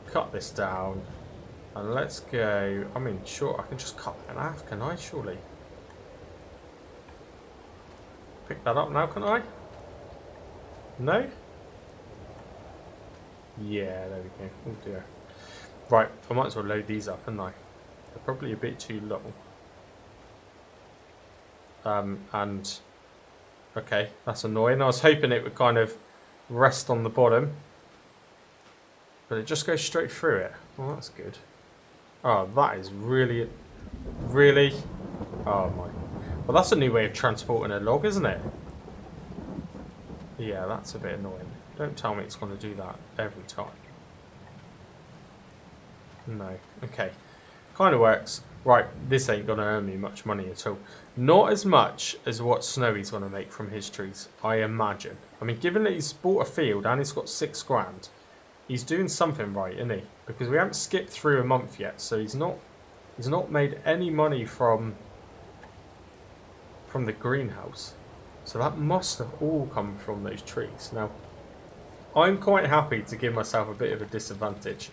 Cut this down, and let's go. I mean, sure, I can just cut it in half, can I? Surely. Pick that up now, can I? No? Yeah, there we go. Oh dear. Right, I might as well load these up, hadn't I? They're probably a bit too long. And okay, that's annoying. I was hoping it would kind of rest on the bottom, but it just goes straight through it. Well, that's good. Oh, that is really, really. Oh my. Well, that's a new way of transporting a log, isn't it? Yeah, that's a bit annoying. Don't tell me it's going to do that every time. No. Okay. Kind of works. Right, this ain't going to earn me much money at all. Not as much as what Snowy's going to make from his trees, I imagine. I mean, given that he's bought a field and he's got 6 grand, he's doing something right, isn't he? Because we haven't skipped through a month yet, so he's not made any money from the greenhouse. So that must have all come from those trees. Now, I'm quite happy to give myself a bit of a disadvantage.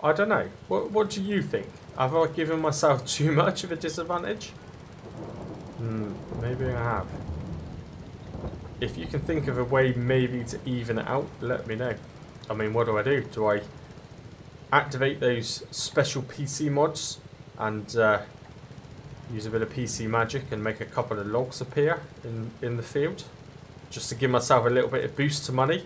I don't know. What do you think? Have I given myself too much of a disadvantage? Maybe I have. If you can think of a way maybe to even it out, let me know. I mean, what do? Do I activate those special PC mods and use a bit of PC magic and make a couple of logs appear in the field? Just to give myself a little bit of boost to money.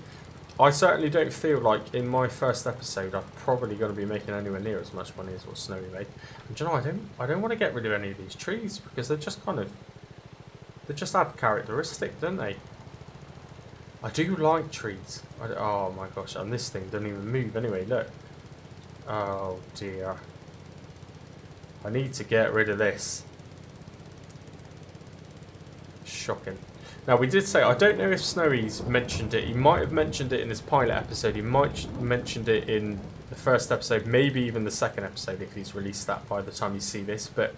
I certainly don't feel like in my first episode I'm probably going to be making anywhere near as much money as what Snowy made. And you know, I don't want to get rid of any of these trees because they're just kind of, they just add characteristic, don't they? I do like trees. Oh my gosh, and this thing doesn't even move anyway, look. Oh dear. I need to get rid of this. Shocking. Now, we did say, I don't know if Snowy's mentioned it. He might have mentioned it in his pilot episode. He might have mentioned it in the first episode, maybe even the second episode if he's released that by the time you see this. But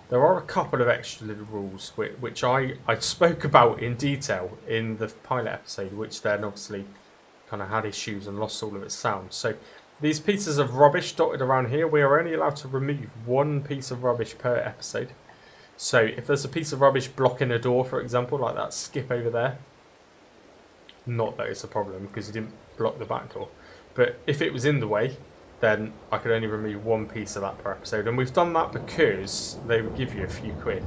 there are a couple of extra little rules which I spoke about in detail in the pilot episode, which then obviously kind of had issues and lost all of its sound. So these pieces of rubbish dotted around here, we are only allowed to remove 1 piece of rubbish per episode. So if there's a piece of rubbish blocking a door, for example, like that skip over there, not that it's a problem because you didn't block the back door, but if it was in the way, then I could only remove 1 piece of that per episode. And we've done that because they would give you a few quid.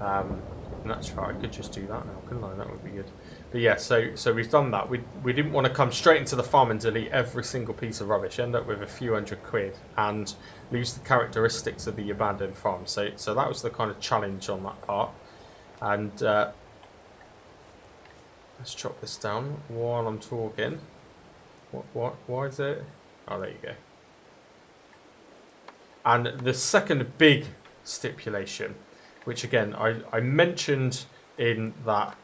And that's right, I could just do that now, couldn't I? That would be good. But yeah, so we've done that. We didn't want to come straight into the farm and delete every single piece of rubbish, end up with a few hundred quid and lose the characteristics of the abandoned farm. So that was the kind of challenge on that part. And let's chop this down while I'm talking. Why is it? Oh, there you go. And the second big stipulation, which again I mentioned in that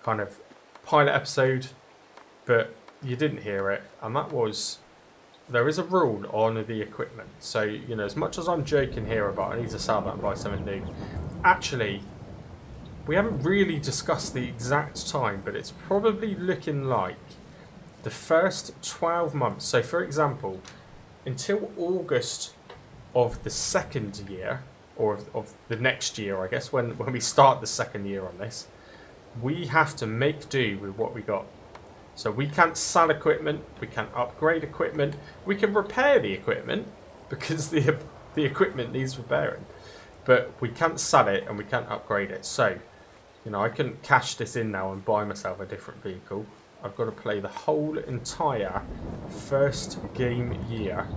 kind of pilot episode, but you didn't hear it, and that was there is a rule on the equipment. So, you know, as much as I'm joking here about I need to sell that and buy something new, actually we haven't really discussed the exact time, but it's probably looking like the first 12 months. So for example, until August of the second year, or of the next year, I guess, when we start the second year on this, we have to make do with what we got. So we can't sell equipment, we can't upgrade equipment, we can repair the equipment because the equipment needs repairing, but we can't sell it and we can't upgrade it. So, you know, I couldn't cash this in now and buy myself a different vehicle. I've got to play the whole entire first game year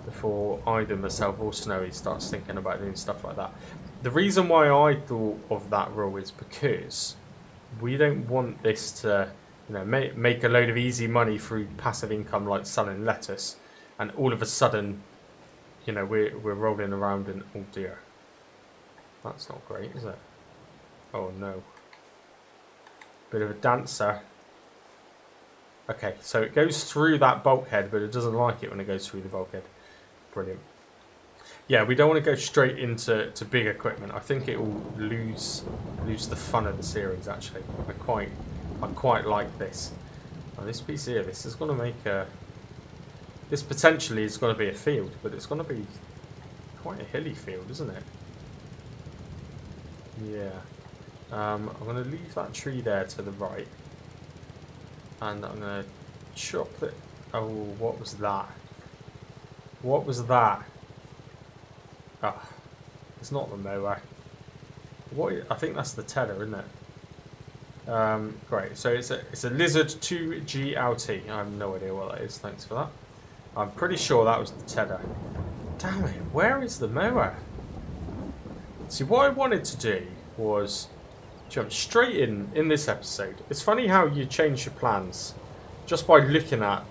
before either myself or Snowy starts thinking about doing stuff like that. The reason why I thought of that rule is because we don't want this to, you know, make a load of easy money through passive income like selling lettuce, and all of a sudden, you know, we're rolling around in, oh dear, that's not great, is it? Oh no, bit of a dancer. Okay, so it goes through that bulkhead, but it doesn't like it when it goes through the bulkhead. Brilliant. Yeah, we don't want to go straight into big equipment. I think it will lose the fun of the series. Actually, I quite like this. Now, this piece here, this is going to make a. This potentially is going to be a field, but it's going to be quite a hilly field, isn't it? Yeah. I'm going to leave that tree there to the right, and I'm going to chop it. Oh, what was that? What was that? Ah, it's not the mower. What? I think that's the tedder, isn't it? Great. So it's a Lizard 2GLT. I have no idea what that is. Thanks for that. I'm pretty sure that was the tedder. Damn it! Where is the mower? See, what I wanted to do was jump straight in this episode. It's funny how you change your plans just by looking at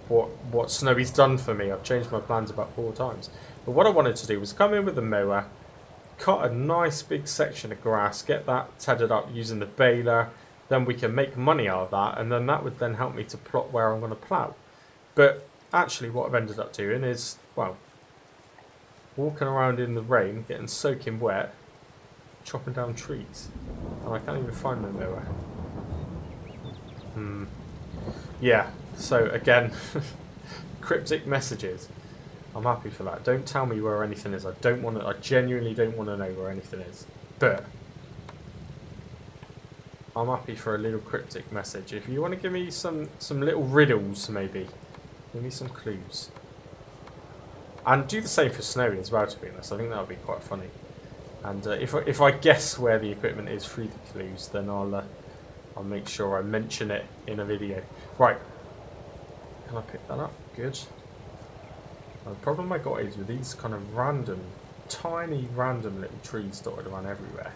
what Snowy's done for me. I've changed my plans about 4 times. But what I wanted to do was come in with the mower, cut a nice big section of grass, get that tethered up using the baler, then we can make money out of that, and then that would then help me to plot where I'm going to plough. But actually what I've ended up doing is, well, walking around in the rain, getting soaking wet, chopping down trees. And I can't even find my mower. Yeah, so again, cryptic messages. I'm happy for that. Don't tell me where anything is. I genuinely don't want to know where anything is. But I'm happy for a little cryptic message. If you want to give me some little riddles, maybe. Give me some clues. And do the same for Snowy as well, to be honest. I think that would be quite funny. And if I guess where the equipment is through the clues, then I'll make sure I mention it in a video. Right. Can I pick that up? Good. The problem I got is with these kind of tiny random little trees dotted around everywhere,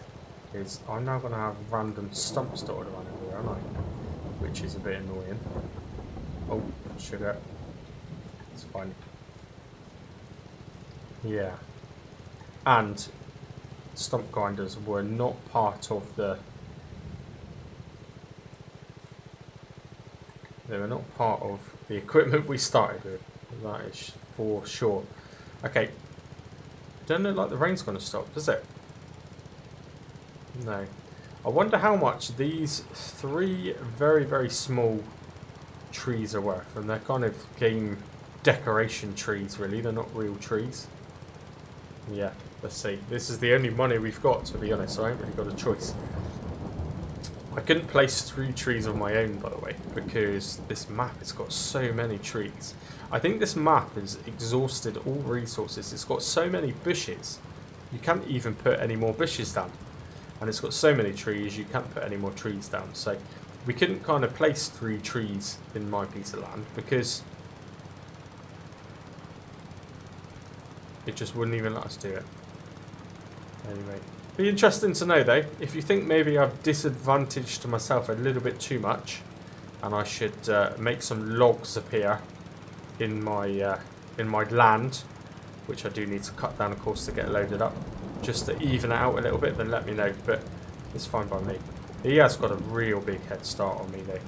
is I'm now going to have random stumps dotted around everywhere, aren't I? Which is a bit annoying. Oh, sugar. It's fine. Yeah. And stump grinders were not part of the... They were not part of the equipment we started with. That is for sure. Okay. Don't look like the rain's going to stop, does it? No. I wonder how much these 3 very, very small trees are worth. And they're kind of game decoration trees, really. They're not real trees. Yeah, let's see. This is the only money we've got, to be honest. So I ain't really got a choice. I couldn't place 3 trees on my own, by the way, because this map has got so many trees. I think this map has exhausted all resources. It's got so many bushes, you can't even put any more bushes down. And it's got so many trees, you can't put any more trees down. So we couldn't kind of place 3 trees in my piece of land, because it just wouldn't even let us do it. Anyway. Be interesting to know though, if you think maybe I've disadvantaged myself a little bit too much, and I should make some logs appear in my land, which I do need to cut down, of course, to get loaded up, just to even it out a little bit, then let me know. But it's fine by me. He has got a real big head start on me though,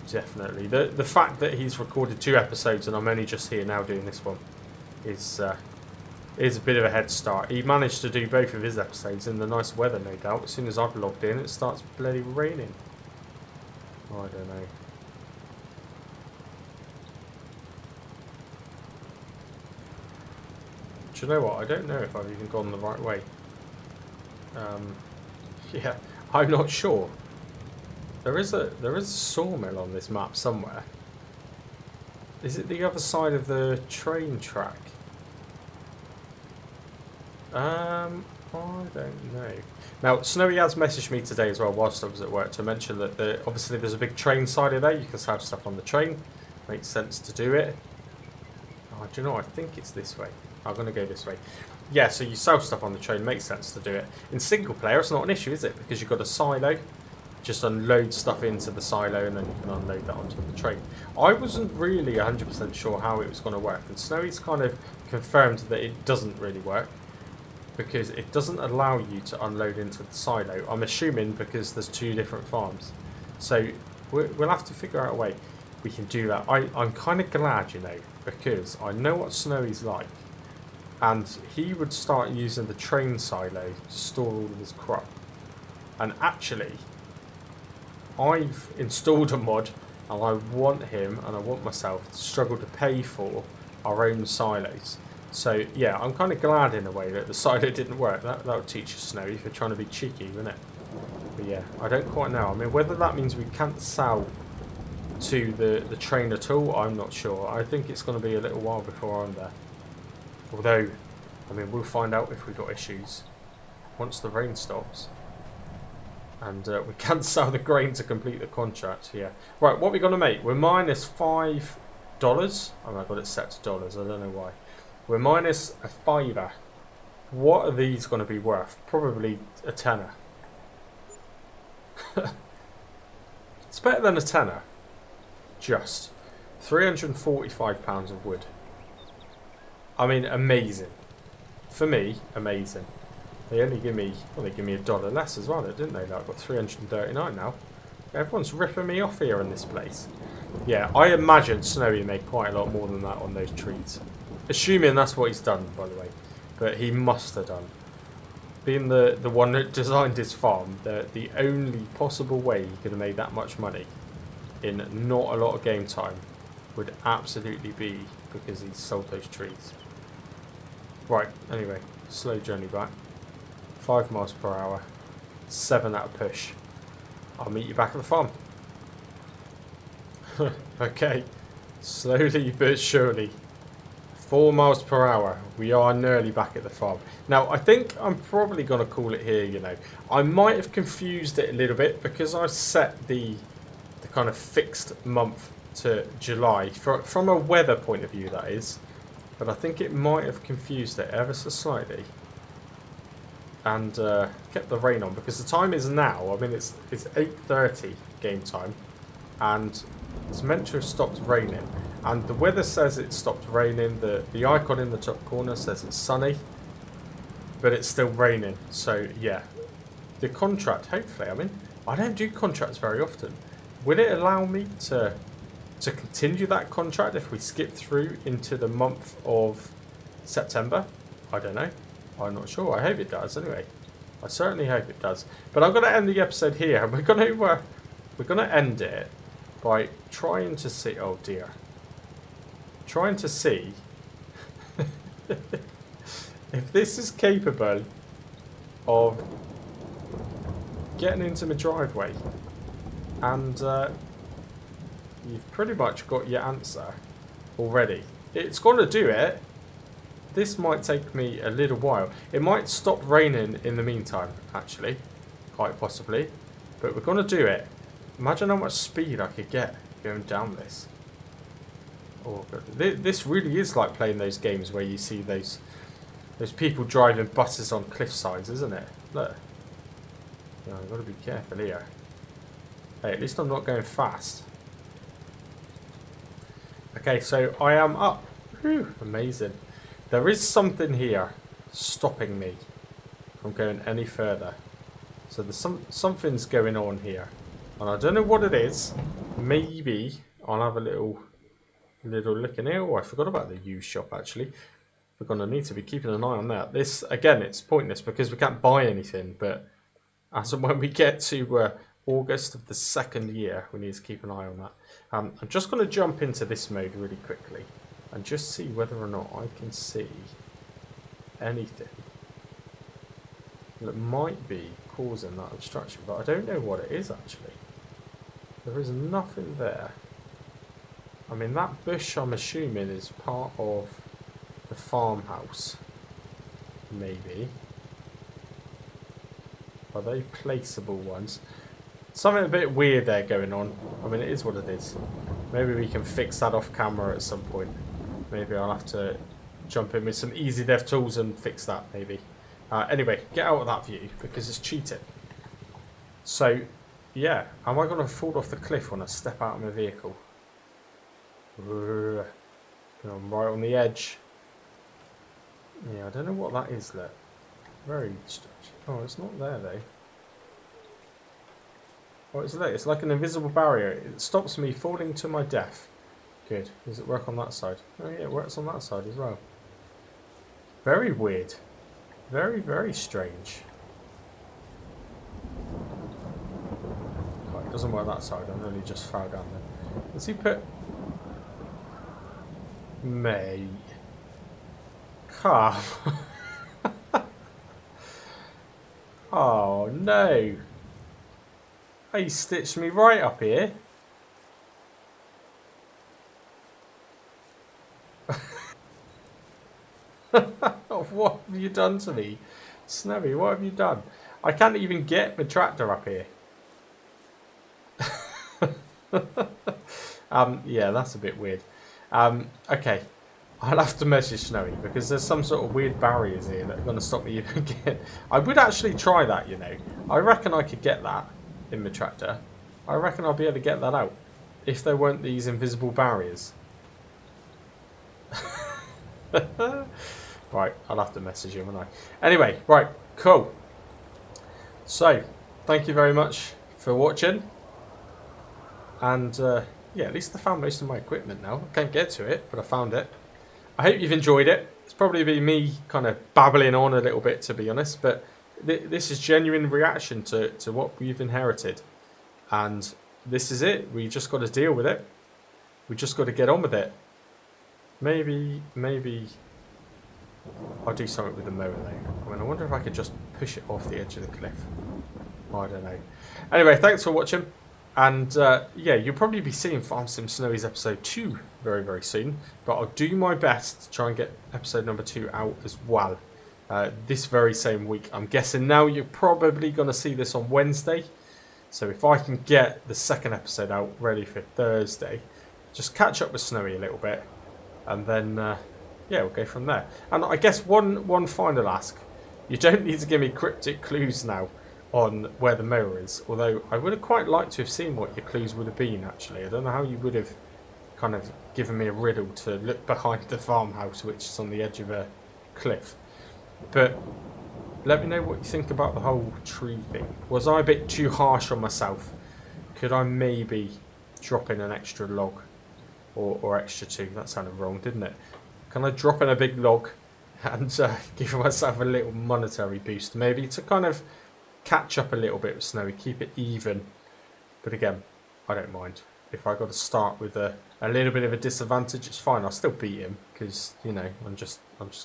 definitely. The fact that he's recorded 2 episodes and I'm only just here now doing this one is a bit of a head start. He managed to do both of his episodes in the nice weather, no doubt. As soon as I've logged in, it starts bloody raining. Oh, I don't know. Do you know what? I don't know if I've even gone the right way. Yeah, I'm not sure. There is a sawmill on this map somewhere. Is it the other side of the train track? I don't know. Now, Snowy has messaged me today as well whilst I was at work to mention that obviously there's a big train cider there. You can sell stuff on the train. Makes sense to do it. Oh, do you know, I think it's this way. I'm going to go this way. Yeah, so you sell stuff on the train. Makes sense to do it. In single player, it's not an issue, is it? Because you've got a silo. Just unload stuff into the silo and then you can unload that onto the train. I wasn't really 100% sure how it was going to work. And Snowy's kind of confirmed that it doesn't really work, because it doesn't allow you to unload into the silo. I'm assuming because there's 2 different farms. So we'll have to figure out a way we can do that. I'm kind of glad, you know, because I know what Snowy's like. and he would start using the train silo to store all of his crop. And actually, I've installed a mod, and I want him and I want myself to struggle to pay for our own silos. So yeah, I'm kind of glad in a way that the silo didn't work. That would teach you, Snowy, if you're trying to be cheeky, wouldn't it? But yeah, I don't quite know. I mean, whether that means we can't sell to the train at all, I'm not sure. I think it's going to be a little while before I'm there. Although, I mean, we'll find out if we've got issues once the rain stops. And we can sell the grain to complete the contract, yeah. Right, what are we going to make? We're minus $5. Oh, I got it set to dollars, I don't know why. We're minus a $5. What are these going to be worth? Probably a tenner. It's better than a tenner. Just. £345 of wood. I mean, amazing. For me, amazing. They only give me, well, they give me $1 less as well, didn't they? Like, I've got 339 now. Everyone's ripping me off here in this place. Yeah, I imagine Snowy made quite a lot more than that on those trees. Assuming that's what he's done, by the way. But he must have done. Being the one that designed his farm, the only possible way he could have made that much money in not a lot of game time would absolutely be because he sold those trees. Right, anyway, slow journey back. 5 miles per hour, 7 at a push. I'll meet you back at the farm. Okay, slowly but surely. 4 miles per hour. We are nearly back at the farm. Now, I think I'm probably going to call it here, you know. I might have confused it a little bit because I set the kind of fixed month to July. From a weather point of view, that is. But I think it might have confused it ever so slightly. And kept the rain on because the time is now. I mean, it's 8:30 game time. And it's meant to have stopped raining. And the weather says it stopped raining. The icon in the top corner says it's sunny. But it's still raining. So, yeah. The contract, hopefully. I mean, I don't do contracts very often. Will it allow me to continue that contract if we skip through into the month of September? I don't know. I'm not sure. I hope it does anyway. I certainly hope it does. But I'm going to end the episode here. We're going to end it by trying to see... Oh, dear. Trying to see if this is capable of getting into my driveway. And you've pretty much got your answer already. It's going to do it. This might take me a little while. It might stop raining in the meantime, actually. Quite possibly. But we're going to do it. Imagine how much speed I could get going down this. Oh, this really is like playing those games where you see those people driving buses on cliff sides, isn't it? Look. Yeah, I've got to be careful here. Hey, at least I'm not going fast. Okay, so I am up. Whew, amazing. There is something here stopping me from going any further. So there's something's going on here. And I don't know what it is. Maybe I'll have a little look in here. Oh, I forgot about the used shop actually. We're going to need to be keeping an eye on that. This, again, it's pointless because we can't buy anything. But as and when we get to August of the second year, we need to keep an eye on that. I'm just going to jump into this mode really quickly. And just see whether or not I can see anything that might be causing that obstruction. But I don't know what it is actually. There is nothing there. I mean, that bush I'm assuming is part of the farmhouse. Maybe. Are they placeable ones? Something a bit weird there going on. I mean, it is what it is. Maybe we can fix that off camera at some point. Maybe I'll have to jump in with some easy dev tools and fix that, maybe. Anyway, get out of that view, because it's cheating. So, yeah. Am I going to fall off the cliff when I step out of my vehicle? I'm right on the edge. Yeah, I don't know what that is, look. Very strange. Oh, it's not there, though. Oh, it's there. It's like an invisible barrier. It stops me falling to my death. Good. Does it work on that side? Oh yeah, it works on that side as well. Very weird. Very, very strange. Oh, it doesn't work that side. I've only just fell down there. Does he put... Mate. Come. Oh, no. He stitched me right up here. What have you done to me? Snowy, what have you done? I can't even get the tractor up here. Yeah, that's a bit weird. Okay. I'll have to message Snowy because there's some sort of weird barriers here that are going to stop me even getting... I would actually try that, you know. I reckon I could get that in the tractor. I reckon I'll be able to get that out if there weren't these invisible barriers. Right, I'll have to message him, won't I? Anyway, right, cool. So, thank you very much for watching. And, yeah, at least I found most of my equipment now. I can't get to it, but I found it. I hope you've enjoyed it. It's probably been me kind of babbling on a little bit, to be honest, but this is genuine reaction to what we've inherited. And this is it. We just got to deal with it. We just got to get on with it. Maybe I'll do something with the mower though. I mean, I wonder if I could just push it off the edge of the cliff. I don't know. Anyway, thanks for watching. And yeah, you'll probably be seeing Farm Sim Snowy's episode 2 very, very soon. But I'll do my best to try and get episode number 2 out as well. This very same week. I'm guessing now you're probably going to see this on Wednesday. So if I can get the second episode out ready for Thursday, just catch up with Snowy a little bit. And then, yeah, we'll go from there. And I guess one final ask. You don't need to give me cryptic clues now on where the mower is. Although I would have quite liked to have seen what your clues would have been, actually. I don't know how you would have kind of given me a riddle to look behind the farmhouse, which is on the edge of a cliff. But let me know what you think about the whole tree thing. Was I a bit too harsh on myself? Could I maybe drop in an extra log? Or extra 2? That sounded wrong, didn't it? Can I drop in a big log and give myself a little monetary boost? Maybe to kind of catch up a little bit with Snowy, keep it even. But again, I don't mind. If I got to start with a little bit of a disadvantage, it's fine. I'll still beat him because, you know, I'm just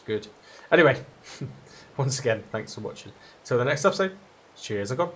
good. Anyway, once again, thanks for watching. Till the next episode, cheers, I gone.